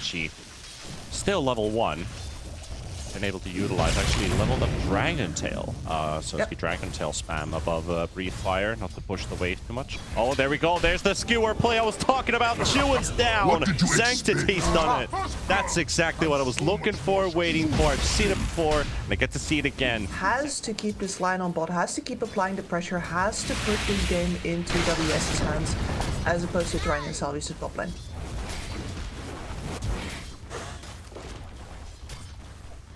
Akashi. Still level 1. Been able to utilize, actually leveled up Dragon Tail. So it's the Dragon Tail spam above Breathe Fire, not to push the wave too much. Oh, there we go. There's the skewer play I was talking about. Chewin's down. Sanctity's done it. That's exactly what I was looking for, waiting for. I've seen it before, and I get to see it again. Has to keep this line on bot, has to keep applying the pressure, has to put this game into WS's hands, as opposed to trying to salvage the top lane.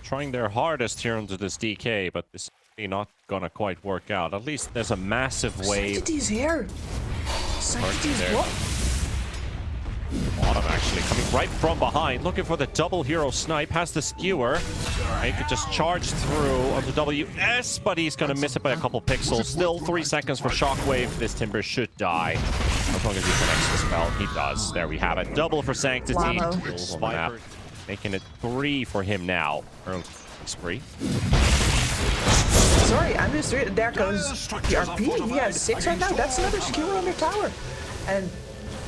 Trying their hardest here into this DK, but this is not gonna quite work out. At least there's a massive wave. Sanctity's here. Sanctity's what? Bottom actually coming right from behind, looking for the double hero snipe. Has the skewer. He could just charge through onto WS, but he's gonna miss it by a couple pixels. Still 3 seconds for Shockwave. This Timber should die as long as he connects the spell. He does. There we have it. Double for Sanctity. Wow. Making it 3 for him now. Early spree. Sorry, I'm just reading. There goes the RP. He has 6 right now. That's another skewer on their tower. And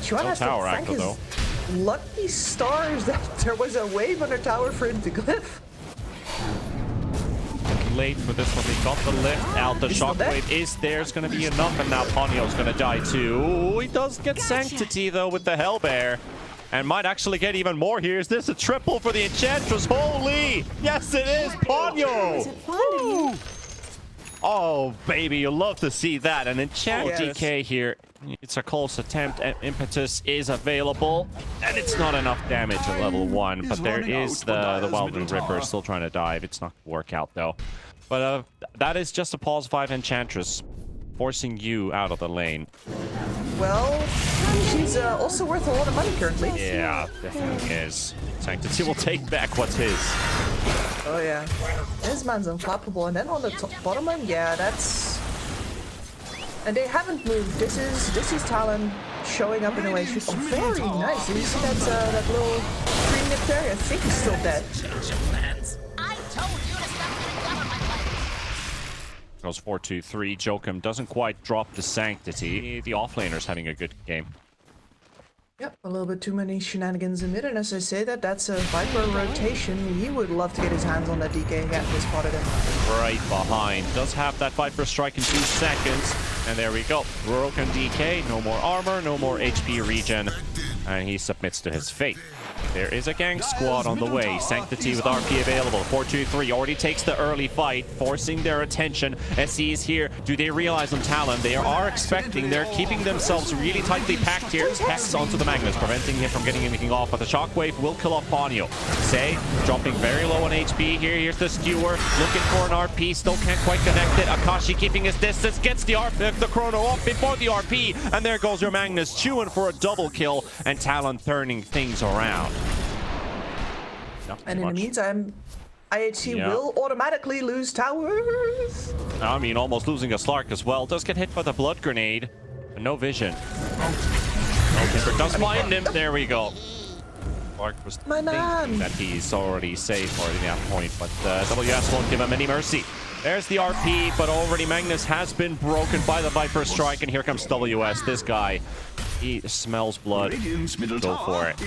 Chuan has to thank his lucky stars that there was a wave on their tower for him to glyph. Late for this one. He got the lift out. The shockwave is there. It's going to be enough. And now Ponyo's going to die too. Ooh, he does get Sanctity though with the Hellbear. And might actually get even more here. Is this a triple for the Enchantress? Holy! Yes, it is! Ponyo! Oh, baby, you love to see that. An Enchant DK here. It's a close attempt. Impetus is available. And it's not enough damage at level 1. But there is the Wildwood Ripper still trying to dive. It's not going to work out, though. But that is just a pause 5 Enchantress. Forcing you out of the lane. Well, she's also worth a lot of money currently. Yeah, definitely is. Sanctity will take back what's his. Oh yeah, this man's unflappable. And then on the bottom lane, yeah, that's. And they haven't moved. This is Talon showing up in a way. Oh, very nice. Did you see that little green nip there? I think he's still dead. Goes 4-2-3. Jokum doesn't quite drop the Sanctity. The offlaner's having a good game. Yep, a little bit too many shenanigans in mid, and as I say that's a Viper rotation. He would love to get his hands on that DK and get this spotted in. Right behind. Does have that Viper strike in 2 seconds. And there we go. Broken DK. No more armor, no more HP regen. And he submits to his fate. There is a gang squad on the way. Sanctity with RP available. 4-2-3 already takes the early fight, forcing their attention. SE is here. Do they realize on Talon? They are expecting. They're keeping themselves really tightly packed here. Hex onto the Magnus, preventing him from getting anything off. But the Shockwave will kill off Ponyo. Say, dropping very low on HP here. Here's the skewer. Looking for an RP. Still can't quite connect it. Akashi keeping his distance. Gets the chrono off before the RP. And there goes your Magnus. Chewing for a double kill. And Talon turning things around. And in the meantime, IHC will automatically lose towers. I mean, almost losing a Slark as well. Does get hit by the blood grenade. But no vision. Timber does find him. There we go. Slark was thinking that he's already safe already at that point, but WS won't give him any mercy. There's the RP, but already Magnus has been broken by the Viper strike, and here comes WS. This guy, he smells blood. Go for it.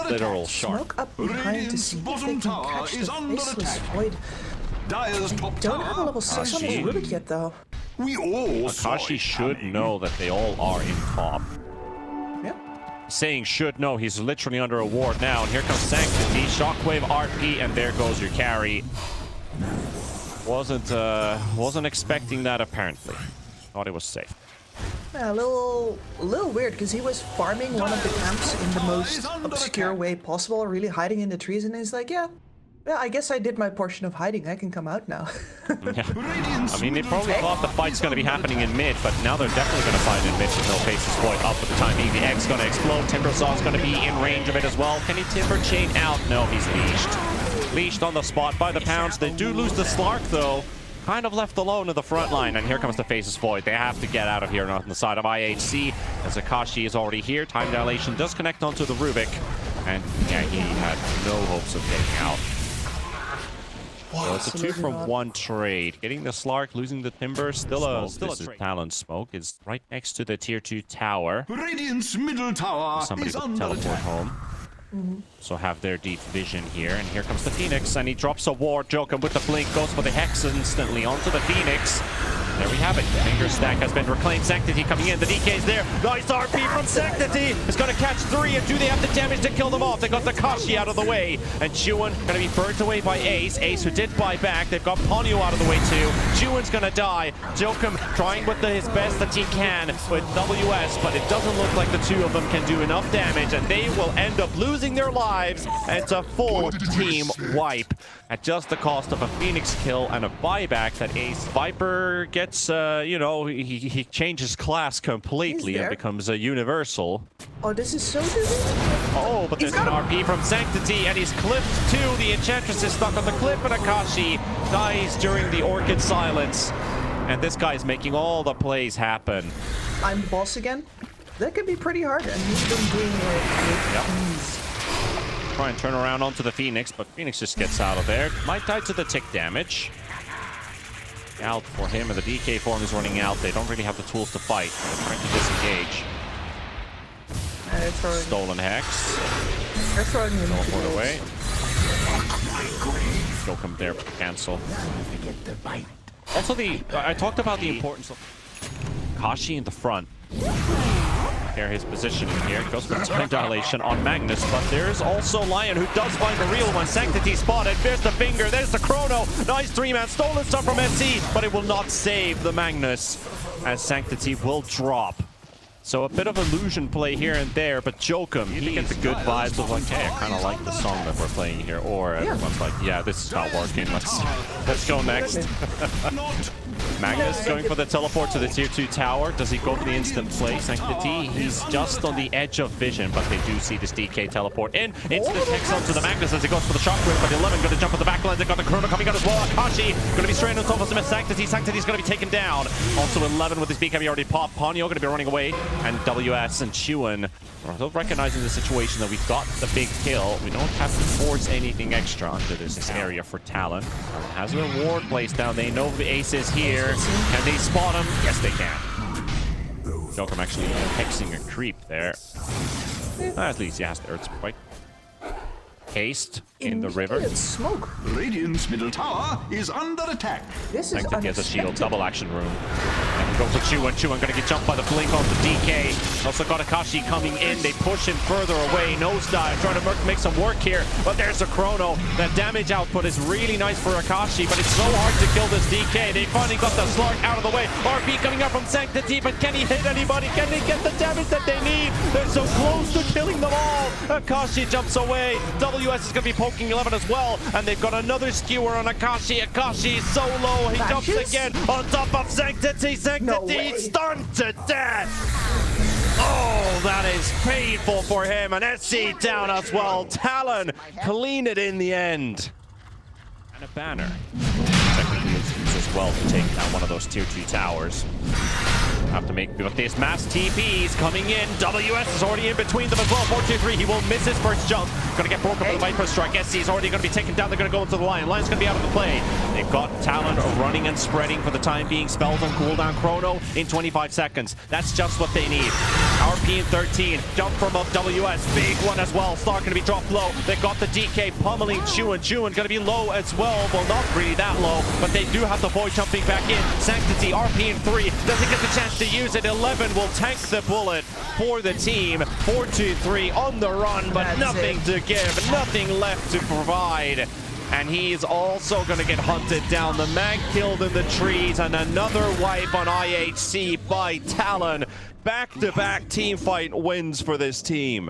Literal shark. Smoke up behind to see if they can catch the Faceless Void. They don't have a level 6 on the Rubik yet, though. Akashi should know that they all are in top. Yep. Saying should know, he's literally under a ward now, and here comes Sanctity. Shockwave RP, and there goes your carry. Wasn't expecting that apparently. Thought it was safe. Yeah, a little weird because he was farming one of the camps in the most obscure way possible, really hiding in the trees, and he's like, yeah, I guess I did my portion of hiding. I can come out now. Yeah. I mean, they probably thought the fight's going to be happening in mid, but now they're definitely going to fight in mid with no Faceless Void up for the time being. The Egg's going to explode. Timbersaw's going to be in range of it as well. Can he Timber chain out? No, he's leashed. Leashed on the spot by the Pounds. They do lose the Slark, though. Kind of left alone in the front line, and here comes the Faceless Void. They have to get out of here on the side of IHC, as Akashi is already here. Time dilation does connect onto the Rubik, and yeah, he had no hopes of getting out. So it's a 2-for-1 trade. Getting the Slark, losing the Timber, still a Talon smoke. Is right next to the tier 2 tower. Radiant's middle tower somebody is will under teleport attack. home. So have their deep vision here, and here comes the Phoenix, and he drops a ward. Jokum with the blink goes for the Hex instantly onto the Phoenix. There we have it. Finger stack has been reclaimed. Sanctity coming in. The DK's there. Nice RP from Sanctity. It's going to catch 3. And do they have the damage to kill them off? They got Takashi out of the way. And Juwon going to be burnt away by Ace. Ace who did buy back. They've got Ponyo out of the way too. Juwon's going to die. Jokum trying with his best that he can with WS. But it doesn't look like the two of them can do enough damage. And they will end up losing their lives. And it's a full team wipe at just the cost of a Phoenix kill and a buyback that Ace Viper gets, you know, he changes class completely and becomes a universal. Oh, this is so dizzy. Oh, but there's an RP from Sanctity, and he's clipped too. The Enchantress is stuck on the cliff, and Akashi dies during the Orchid Silence. And this guy's making all the plays happen. I'm the boss again. That could be pretty hard, and he's been doing it with ease. Try and turn around onto the Phoenix, but Phoenix just gets out of there. Might die to the tick damage. Out for him, and the DK form is running out. They don't really have the tools to fight. They're trying to disengage. Stolen Hex. They're throwing him away. Jokum there, cancel. Also, I talked about the importance of Kashi in the front. Here, his positioning here. Goes for time dilation on Magnus, but there's also Lion who does find the real one. Sanctity spotted. There's the finger. There's the chrono. Nice 3-man stolen stuff from SC, but it will not save the Magnus as Sanctity will drop. So a bit of illusion play here and there, but Jokum, he gets good vibes of like, hey, I kind of like the song that we're playing here. Or everyone's like, yeah, this is not working. Let's go next. Magnus going for the teleport to the tier 2 tower. Does he go for the instant play? Sanctity, he's just on the edge of vision, but they do see this DK teleport in. Instant takes onto the Magnus as he goes for the shockwave, but 11 going to jump on the backline. They've got the chrono coming out as well. Akashi going to be straight on top of some Sanctity. Sanctity's going to be taken down. Also 11 with his BKB already popped. Ponyo going to be running away. And WS and Chuan are still recognizing the situation that we've got the big kill. We don't have to force anything extra onto this area for Talon. Has their ward placed down. They know the ace is here. Can they spot him? Yes, they can. Jokum actually hexing a creep there. At least he has the Earth Spike. Haste in the river. Smoke. Radiant's middle tower is under attack. This is Sanctity has a shield, double action room. And we go for Chuan. Chuan gonna get jumped by the blink on the DK. Also got Akashi coming in. They push him further away. Nosedive, trying to make some work here. But there's a chrono. That damage output is really nice for Akashi, but it's so hard to kill this DK. They finally got the Slark out of the way. RP coming up from Sanctity, but can he hit anybody? Can they get the damage that they need? They're so close to killing them all. Akashi jumps away. WS is gonna be poking 11 as well, and they've got another skewer on Akashi. Akashi is so low. He jumps again on top of Sanctity. Sanctity stunned to death. Oh, that is painful for him. And SC down as well. Talon clean it in the end. And a banner. Technically it's used as well to take down one of those tier 2 towers. Have to make with this mass TPs coming in. WS is already in between them as well. 4-2-3. He will miss his first jump. Gonna get broken by the Viper Strike. SC is already gonna be taken down. They're gonna go into the Lion. Lion's gonna be out of the play. They've got Talon running and spreading for the time being. Spells on cooldown chrono in 25 seconds. That's just what they need. RP in 13. Jump from up WS. Big one as well. Star gonna be dropped low. They've got the DK pummeling Chuan. Chuan gonna be low as well. Well, not really that low, but they do have the void jumping back in. Sanctity RP in 3. Doesn't get the chance to use it. 11 will tank the bullet for the team. 4-2-3 on the run, but nothing to give, nothing left to provide. And he's also going to get hunted down. The mag killed in the trees, and another wipe on IHC by Talon. Back-to-back team fight wins for this team.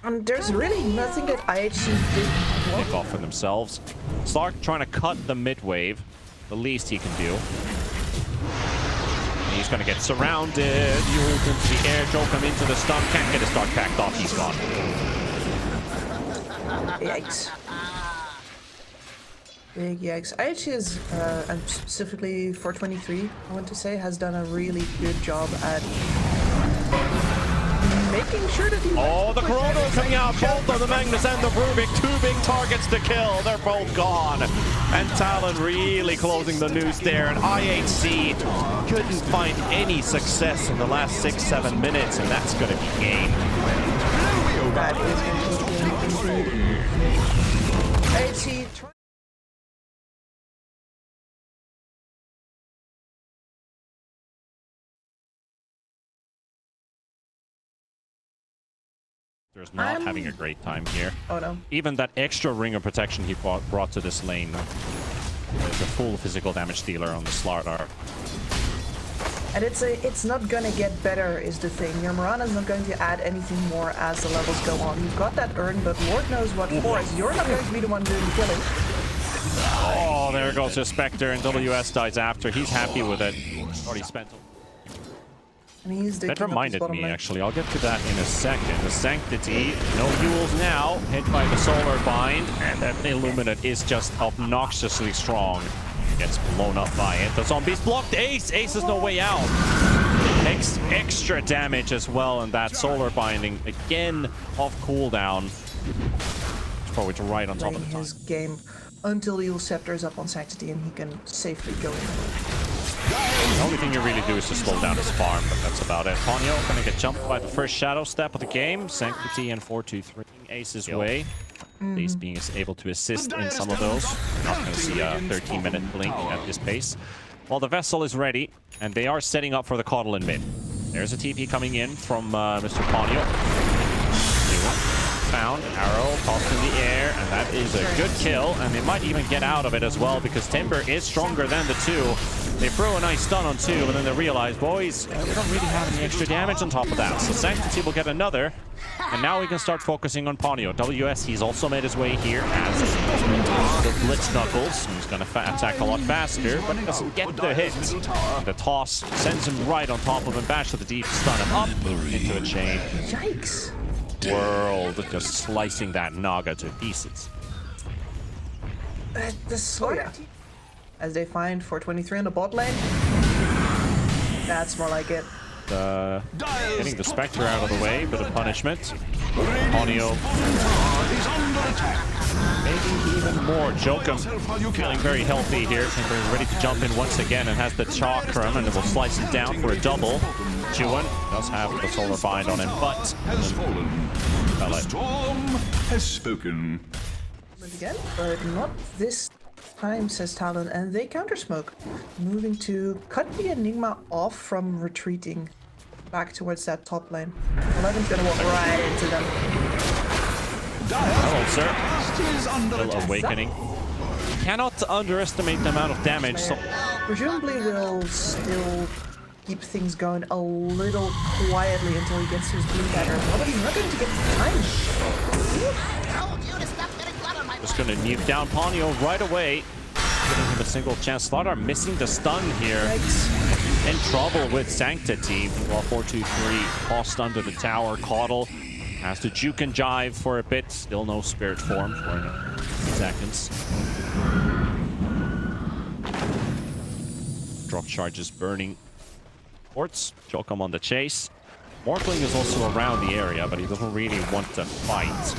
There's really nothing that IHC did. Pick off for themselves. Stark trying to cut the mid-wave. The least he can do. He's going to get surrounded. Yules into the air. Jokum into the stun. Can't get his Stark backed off. He's gone. Yikes. Big yikes. IHC is, and specifically 423, I want to say, has done a really good job at making sure that he... Oh, the Chrono coming out. Both on the Magnus and the Rubik. 2 big targets to kill. They're both gone. And Talon really closing the noose there. And IHC couldn't find any success in the last 6-7 minutes. And that's going to be game. That is going to be indeed. IHC. Is not having a great time here. Oh no. Even that extra ring of protection he brought to this lane. There's a full physical damage dealer on the Slardar. And it's not gonna get better is the thing. Your Mirana's not going to add anything more as the levels go on. You've got that urn, but Lord knows what for, as you're not going to be the one doing the killing. Oh, there goes the Spectre, and WS dies after. He's happy with it. Already spent. And he's that reminded me, actually. I'll get to that in a second. The Sanctity, no Yules now, hit by the Solar Bind, and that Illuminate is just obnoxiously strong. Gets blown up by it. The zombies blocked Ace. Ace has no way out. Takes extra damage as well, and that Solar Binding again off cooldown. It's probably right on top of the his game until the Yule Scepter is up on Sanctity and he can safely go in. The only thing you really do is to slow down his farm, but that's about it. Ponyo gonna get jumped by the first Shadow Step of the game. Sanctity and 4-2-3 Ace's way. Ace being able to assist in some of those. Not going to see a 13-minute blink at this pace. Well, the Vessel is ready, and they are setting up for the Coddle in mid. There's a TP coming in from Mr. Ponyo. Found, arrow tossed in the air, and that is a good kill, and they might even get out of it as well, because Timber is stronger than the two. They throw a nice stun on two, and then they realize, boys, we don't really have any extra damage on top of that. So Sanctity will get another, and now we can start focusing on Ponyo. WS, he's also made his way here as the Blitz Knuckles. He's going to attack a lot faster, but he doesn't get the hit. And the toss sends him right on top of him, bash to the deep, stun him up into a chain. Yikes. World just slicing that Naga to pieces. As they find 423 on the bot lane. That's more like it. Getting the Spectre out of the way, bit of punishment. Ponyo. Maybe even more. Jokum feeling very healthy here. Timber is ready to jump in once again and has the Chakram, and it will slice him down for a double. Juan does have the Solar Bind on him, but the storm has spoken. Again, but not this time, says Talon, and they counter smoke, moving to cut the Enigma off from retreating back towards that top lane. 11's gonna walk right into them. Hello, sir. Still awakening. Cannot underestimate the amount of damage. So presumably will still keep things going a little quietly until he gets his blue dagger. But he's not going to get time. Just gonna nuke down Ponyo right away. Giving him a single chance. Slardar missing the stun here. In trouble with Sanctity. While 4-2-3 tossed under the tower. Coddle has to juke and jive for a bit. Still no spirit form for seconds. Drop charges burning ports. Jokum on the chase. Mortling is also around the area, but he doesn't really want to fight.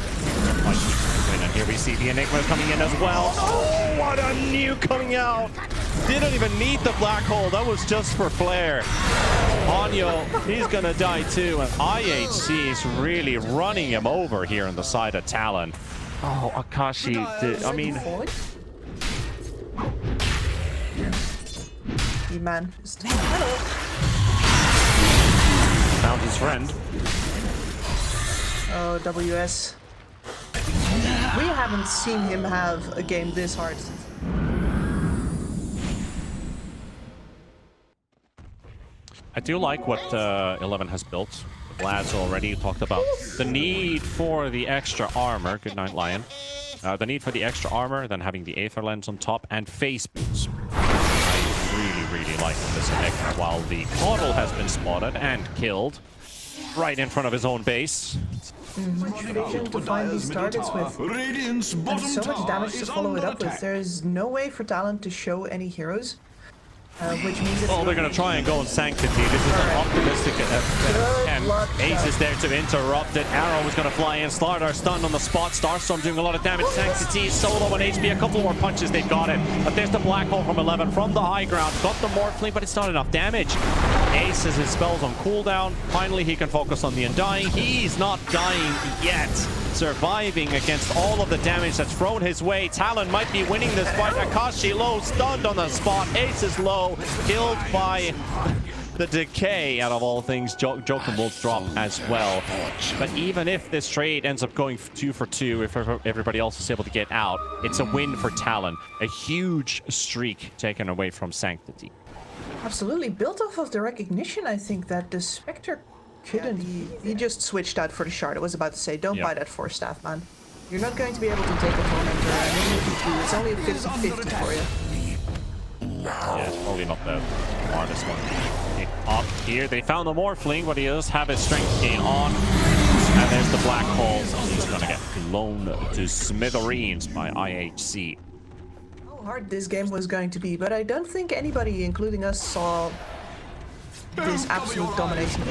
And here we see the Enigma coming in as well. Oh, what a nuke coming out! Didn't even need the black hole. That was just for flair. Ponyo, he's gonna die too, and IHC is really running him over here on the side of Talon. Oh, Akashi, I mean... Man. Found his friend. Oh, WS. We haven't seen him have a game this hard. I do like what 11 has built. The lads already talked about the need for the extra armor. Good night, Lion. The need for the extra armor, then having the Aether Lens on top, and face boots. I really like this effect. While the Coddle has been spotted and killed right in front of his own base. Much vision to find these targets with, and so much damage to follow it up with. There's no way for Talon to show any heroes, which means it's they're gonna try and go on Sanctity. This is an optimistic attempt. Ace is there to interrupt it. Arrow is gonna fly in. Slardar stunned on the spot. Starstorm doing a lot of damage. Sanctity is solo on HP. A couple more punches, they've got it. But there's the black hole from 11 from the high ground. Got the Morphling, but it's not enough damage. Ace places his spells on cooldown. Finally, he can focus on the Undying. He's not dying yet. Surviving against all of the damage that's thrown his way. Talon might be winning this fight. Akashi low, stunned on the spot. Ace is low, killed by the decay. Out of all things, Jokum will drop as well. But even if this trade ends up going 2 for 2, if everybody else is able to get out, it's a win for Talon. A huge streak taken away from Sanctity. Absolutely. Built off of the recognition, I think, that the Spectre couldn't. He just switched out for the shard. I was about to say, don't buy that Force Staff, man. You're not going to be able to take a tormentor, and even if you do, it's only a 50-50 for you. Yeah, it's probably not the hardest one. Okay, up here, they found the Morphling, but he does have his strength gain on. And there's the Black Hole. He's gonna get blown to smithereens by IHC. How hard this game was going to be, but I don't think anybody, including us, saw this absolute domination of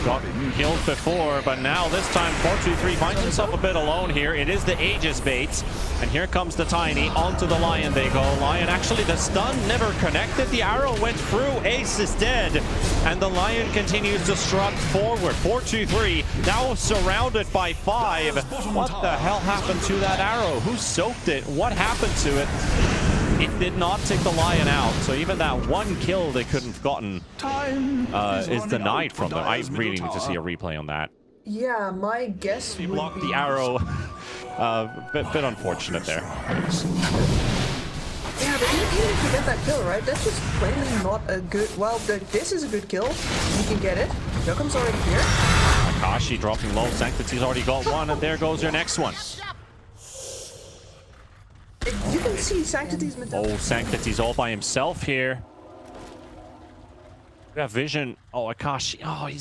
Got killed before, but now this time 4-2-3 finds himself a bit alone here. It is the Aegis bait, and here comes the Tiny. Onto the Lion they go. Lion, actually the stun never connected. The arrow went through. Ace is dead, and the Lion continues to strut forward. 4-2-3 now surrounded by 5. What the hell happened to that arrow? Who soaked it? What happened to it? It did not take the Lion out, so even that one kill they couldn't have gotten is denied from them. I really need to see a replay on that. Yeah, my guess He would blocked be... the arrow. Bit unfortunate there. Yeah, but even if you get that kill, right, that's just plainly not a good... Well, this is a good kill. You can get it. Jokum's already here. Akashi dropping low. Sanctity's already got one, and there goes your next one. You can see Sanctity's mentality. Oh, Sanctity's all by himself here. We have vision. Oh, Akashi. Oh, he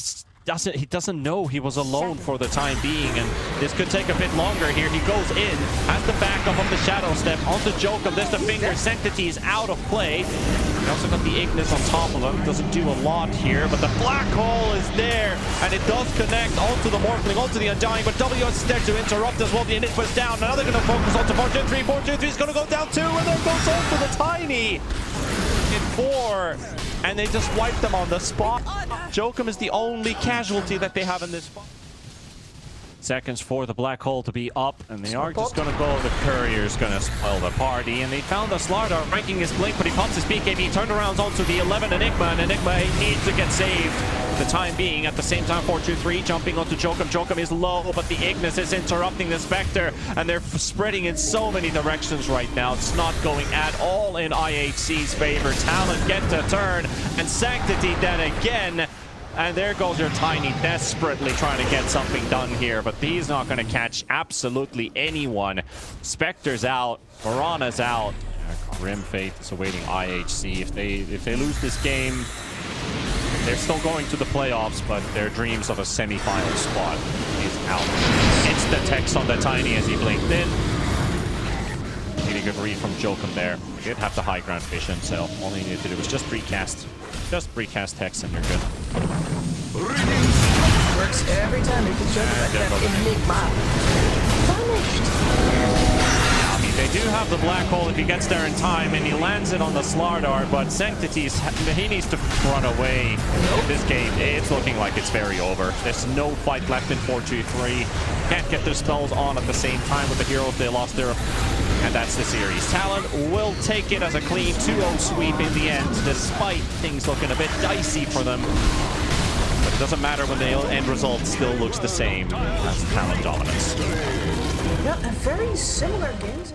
doesn't know he was alone for the time being, and this could take a bit longer here. He goes in, has the backup of the Shadow Step onto Jokum. There's the finger. Sanctity is out of play. He also got the Ignis on top of him. Doesn't do a lot here, but the Black Hole is there, and it does connect onto the Morphling, onto the Undying, but WS is there to interrupt as well. The Init was down. Now they're going to focus onto 4-2-3. 4-2-3 is going to go down 2, and there goes onto the Tiny in 4. And they just wiped them on the spot. Jokum is the only casualty that they have in this spot. Seconds for the Black Hole to be up, and they are just going to go. The Courier's going to spoil the party, and they found the Slardar ranking his blink, but he pops his BKB, turnarounds onto the 11 Enigma, and Enigma needs to get saved for the time being. At the same time, 4-2-3 jumping onto Jokum. Jokum is low, but the Ignis is interrupting the Spectre, and they're spreading in so many directions right now. It's not going at all in IHC's favor. Talon get to turn, and Sanctity then again. And there goes your Tiny, desperately trying to get something done here, but he's not going to catch absolutely anyone. Spectre's out, Morana's out. Grim fate is awaiting IHC. If they lose this game, they're still going to the playoffs, but their dreams of a semi-final spot is out. It's the text on the Tiny as he blinked in. Really good read from Jokum there. He did have the high ground vision, so all he needed to do was just recast. Just recast text and you're good. Works every time. You can show that Enigma. Vanished. I mean, they do have the Black Hole if he gets there in time, and he lands it on the Slardar, but Sanctity's, he needs to run away. This game, it's looking like it's very over. There's no fight left in 4-2-3. Can't get their spells on at the same time with the heroes. They lost their... And that's the series. Talon will take it as a clean 2-0 sweep in the end, despite things looking a bit dicey for them. But it doesn't matter when the end result still looks the same. That's Talon dominance. Yeah, very similar games.